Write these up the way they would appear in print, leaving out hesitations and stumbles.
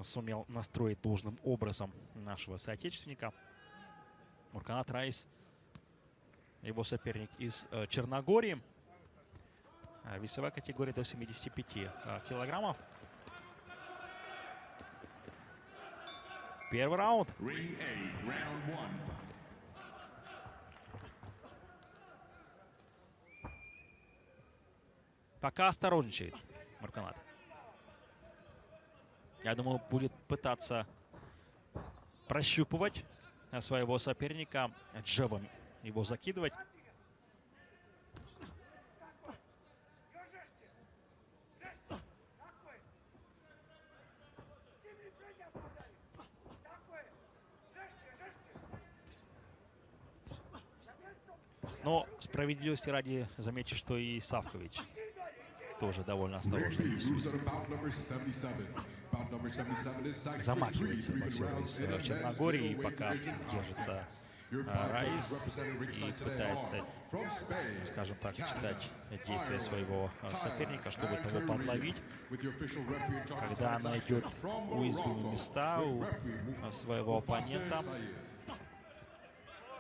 сумел настроить должным образом нашего соотечественника. Мурканат Раис, его соперник из Черногории. Весовая категория до 75 килограммов. Первый раунд. Пока осторожничает Мурканат. Я думаю, будет пытаться прощупывать своего соперника, джебом его закидывать. Но справедливости ради замечу, что и Савкович тоже довольно осторожно замахивается боксер из Черногории, и пока держится Раис и пытается, скажем так, читать действия своего соперника, чтобы того подловить. Когда она идет в уязвимые места у своего оппонента,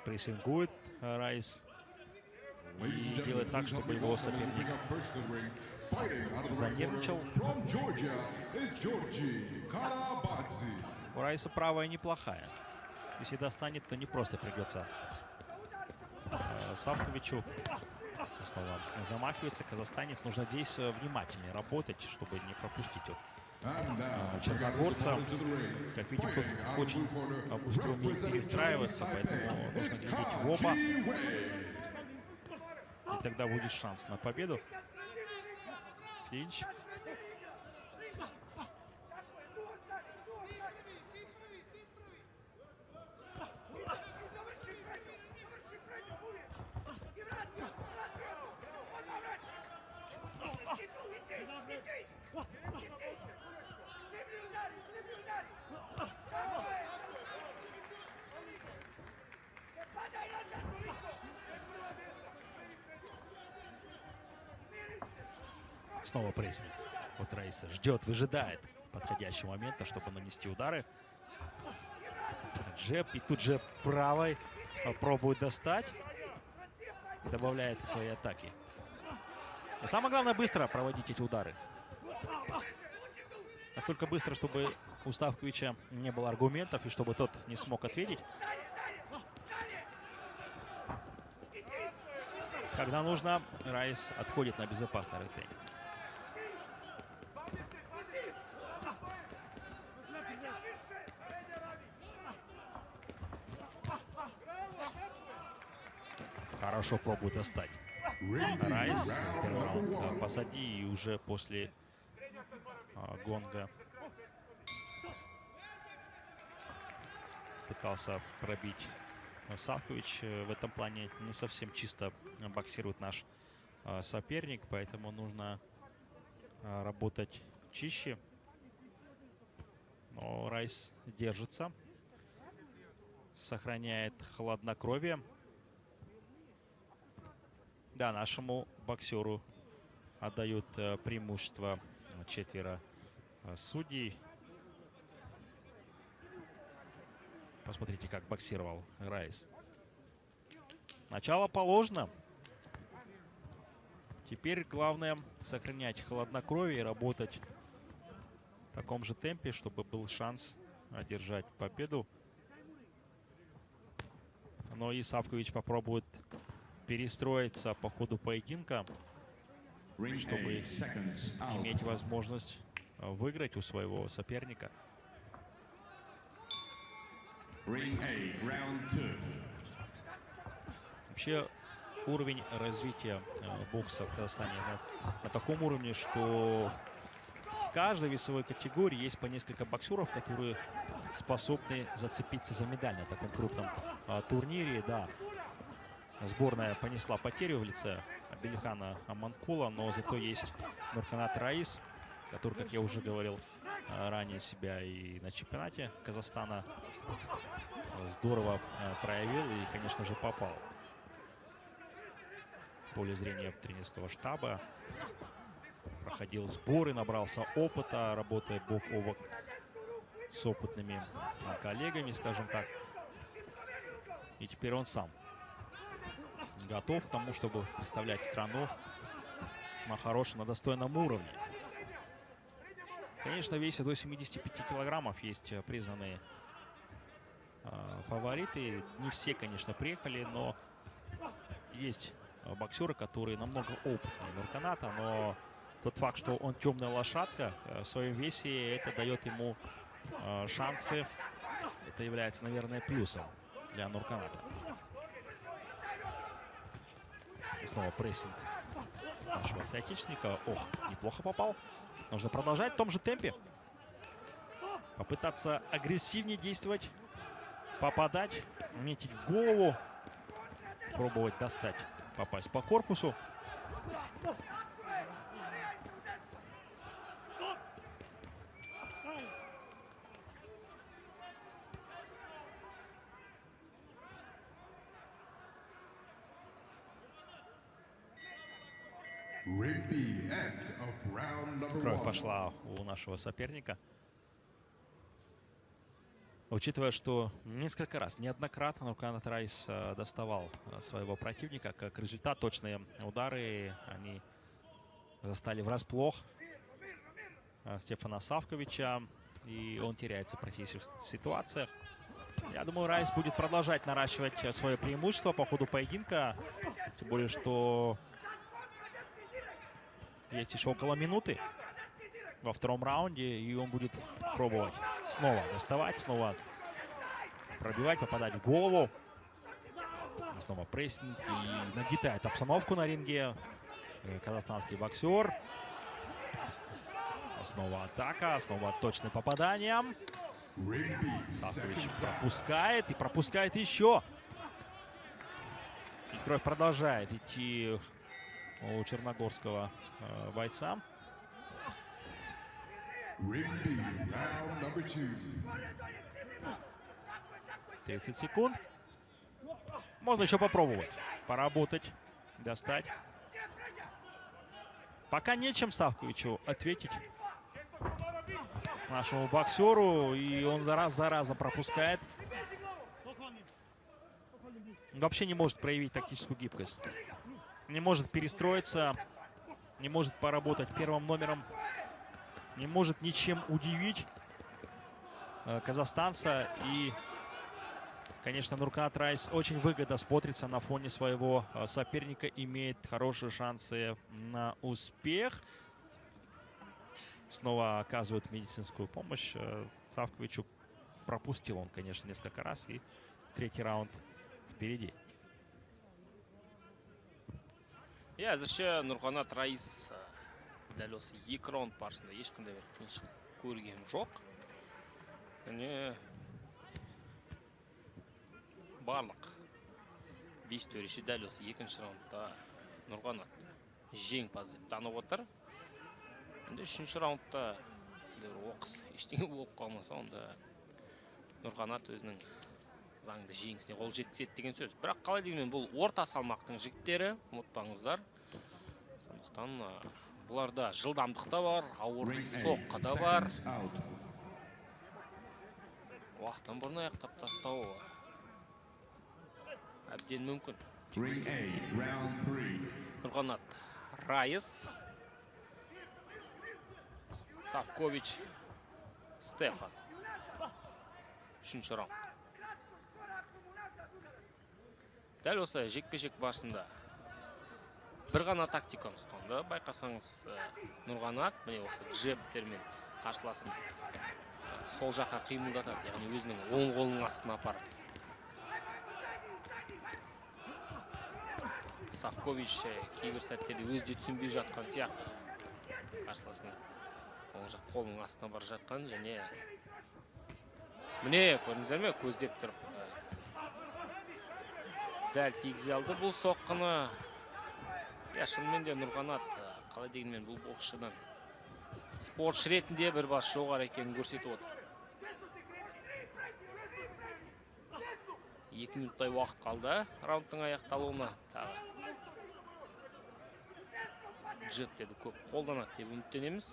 прессингует Раис и делает так, чтобы его соперник занервничал. У Раиса правая неплохая. Если достанет, то не просто придется Савковичу замахивается. Казахстанец. Нужно здесь внимательнее работать, чтобы не пропустить черногорца. Как видим, тут очень быстро умеет перестраиваться, поэтому нужно глядеть в оба. И тогда будет шанс на победу. Клинч. Снова прессинг. Вот Раиса ждет, выжидает подходящего момента, чтобы нанести удары. Джеб. И тут же правой пробует достать. Добавляет к своей атаке. И самое главное, быстро проводить эти удары. Настолько быстро, чтобы у Савковича не было аргументов и чтобы тот не смог ответить. Когда нужно, Раис отходит на безопасное расстояние. Хорошо пробует достать Раис. Первый раунд позади, и уже после гонга пытался пробить Савкович. В этом плане не совсем чисто боксирует наш соперник, поэтому нужно работать чище. Но Раис держится, сохраняет хладнокровие. Да, нашему боксеру отдают преимущество четверо судей. Посмотрите, как боксировал Раис. Начало положено. Теперь главное сохранять хладнокровие и работать в таком же темпе, чтобы был шанс одержать победу. Но и Савкович попробует перестроиться по ходу поединка, чтобы иметь возможность выиграть у своего соперника. Вообще уровень развития бокса в Казахстане на таком уровне, что в каждой весовой категории есть по несколько боксеров, которые способны зацепиться за медаль на таком крупном турнире. Да, сборная понесла потерю в лице Абелихана Аманкула, но зато есть Мурканат Раис, который, как я уже говорил ранее, себя и на чемпионате Казахстана здорово проявил и, конечно же, попал в поле зрения тренерского штаба. Проходил сборы, набрался опыта, работая бок о бок с опытными коллегами, скажем так. И теперь он сам готов к тому, чтобы представлять страну на хорошем, на достойном уровне. Конечно, весит до 75 килограммов, есть признанные фавориты. Не все, конечно, приехали, но есть боксеры, которые намного опытнее Нурканата, но тот факт, что он темная лошадка в своем весе, это дает ему шансы. Это является, наверное, плюсом для Нурканата. И снова прессинг нашего соотечественника. Ох, неплохо попал. Нужно продолжать в том же темпе. Попытаться агрессивнее действовать, попадать, метить в голову, пробовать достать, попасть по корпусу. Кровь пошла у нашего соперника. Учитывая, что несколько раз, неоднократно Нурканат Райс доставал своего противника, как результат, точные удары, они застали врасплох Стефана Савковича, и он теряется в практических ситуациях. Я думаю, Райс будет продолжать наращивать свое преимущество по ходу поединка, тем более, что есть еще около минуты во втором раунде, и он будет пробовать снова доставать, снова пробивать, попадать в голову. Снова прессинг и нагнетает обстановку на ринге казахстанский боксер. Снова атака, снова точное попадание. Савкович пропускает и пропускает еще. И кровь продолжает идти у черногорского бойца. 30 секунд. Можно еще попробовать поработать, достать. Пока нечем Савковичу ответить нашему боксеру. И он раз за разом пропускает. Вообще не может проявить тактическую гибкость. Не может перестроиться. Не может поработать первым номером. Не может ничем удивить казахстанца. И, конечно, Нурканат Райс очень выгодно смотрится на фоне своего соперника. Имеет хорошие шансы на успех. Снова оказывают медицинскую помощь Савковичу. Пропустил он, конечно, несколько раз. И третий раунд впереди. Әзірше Нурканат Райс дәл осы 2 раунд барысында ешқандай бір қиыншылық көрген жоқ. Және барлық 5 төреші дәл осы 2-ші раундта Нурканат жеңімпаз деп танып отыр. Енді 3-ші раундта оқыс ештеңе болып қалмаса, онда Нурканат өзінің заңды жеңісіне қол жеткізеді деген сөз. Бірақ қалай дегенмен бұл орта салмақтың жігіттері, ұмытпаңыздар. Сондықтан бұларда жылдамдық та бар, ауыр соққы да бар. Уақыттан бұрын аяқтап тастау әбден мүмкін. Нурканат Райс, Савкович, Стефан. 3-ші раунд. Дәл осы жекпе-жек барысында бір ғана тактиканы ұстанды. Байқасаңыз, Нурканат міне осы джебтермен қарсыласын сол жаққа қимылдатады, яғни өзінің оң қолының астына апарады. Савкович кейбір сәттерде өзі түсінбей жатқан сияқты. Қарсыласының оң жақ қолының астына бара жатқан, және міне, көрдіңіздер ме, көздеп тұрып дәл тигізе алды бұл соққыны. Шынымен де Нурканат қалай дегенмен бұл боксшыдан спортшы ретінде бір бас жоғары екенін көрсетіп отыр. 2 минуттай уақыт қалды раундтың аяқталуына. Тағы джебтерді көп қолданады деп үміттенеміз.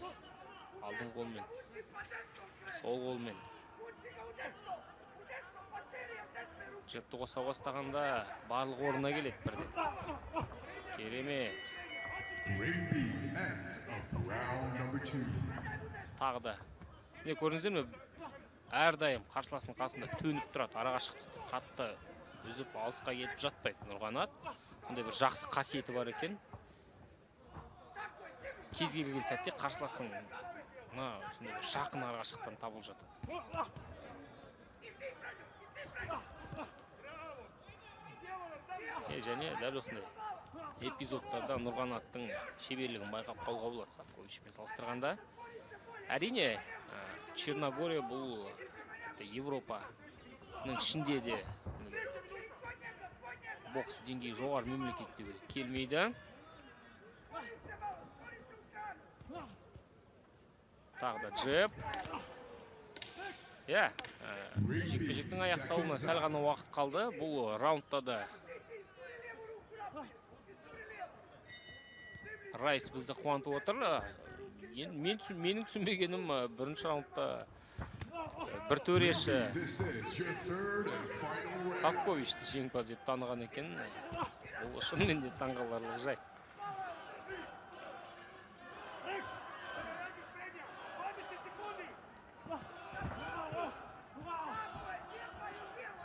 Алдың қолмен, сол қолмен Жепті қоса бастағанда барлық орнына келеді бірден. Керемет. Ring B, end of round number 2. Тағы да. Не көрдіңіздер ме? Әрдайым қарсыласының қасында төніп тұрады, арақашықтықты қатты үзіп алысқа кетіп жатпайды Нұрғанат. Сондай бір жақсы қасиеті бар екен. Кез келген сәтте қарсыластың сондай бір жақын арақашықтықтан табылып жатады. Және дәл осындай эпизодтарда Нұрғанаттың шеберлігін байқап қалуға болады Савковичпен салыстырғанда. Әрине, Черногория бұл Европаның ішінде де бокс деңгейі жоғары мемлекет деуге келмейді. Тағы да джеб. Жекпе-жектің аяқталуына сәл ғана уақыт қалды. Бұл раундта да Райс бізді қуантып отыр. Менің түсінбегенім бірінші раундта бір төреші Савковичті жеңімпаз деп таныған екен. Ол шынымен де таңғаларлық жай.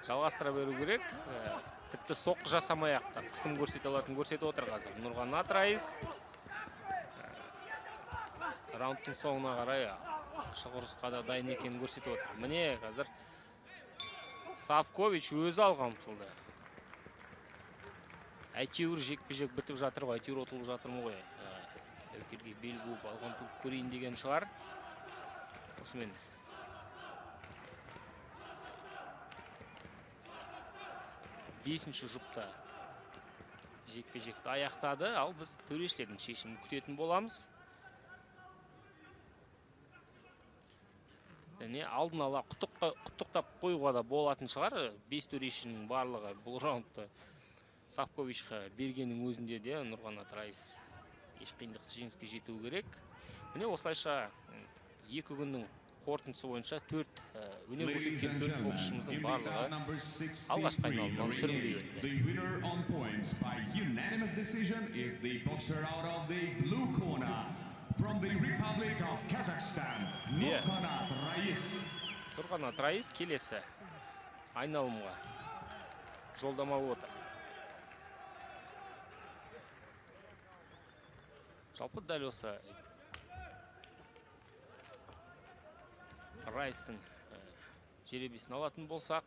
Жалғастыра беру керек. Тіпті соққы жасамай-ақ қысым көрсете алатын көрсетіп отыр қазір Нұрғанат Райс. Раундтың соңына қарай шығырысқа да дайын екенін көрсетіп отыр. Міне қазір Савкович өзі алға ұмтылды. Әйтеуір жекпе-жек бітіп жатыр ғой, әйтеуір ұтылып жатырмын ғой. Тәуекелге бел буып алған туып көрейін деген шығар. Осымен бесінші жұпта жекпе-жекті аяқтады, ал біз төрешілердің шешімін күтетін боламыз. Алдын ала құттықтап қойуға да болатын шығар. 5 төрешінің барлығы бұл раундты Савковичқа бергеннің өзінде де Нұрғанат Райс еш қиындықсыз жеңіске жетуі керек. Міне осылайша 2 күннің қорытындысы бойынша 4 өнер көрсеткен 4 боксшымыздың барлығы алғашқы айналымнан сүрінбей өтті. From the Republic of Kazakhstan, Nurqanat Rais. Nurqanat Rais келесі айналымға жолдама отыр. Жалпы дәл осы Райстың жеребесін алатын болсақ,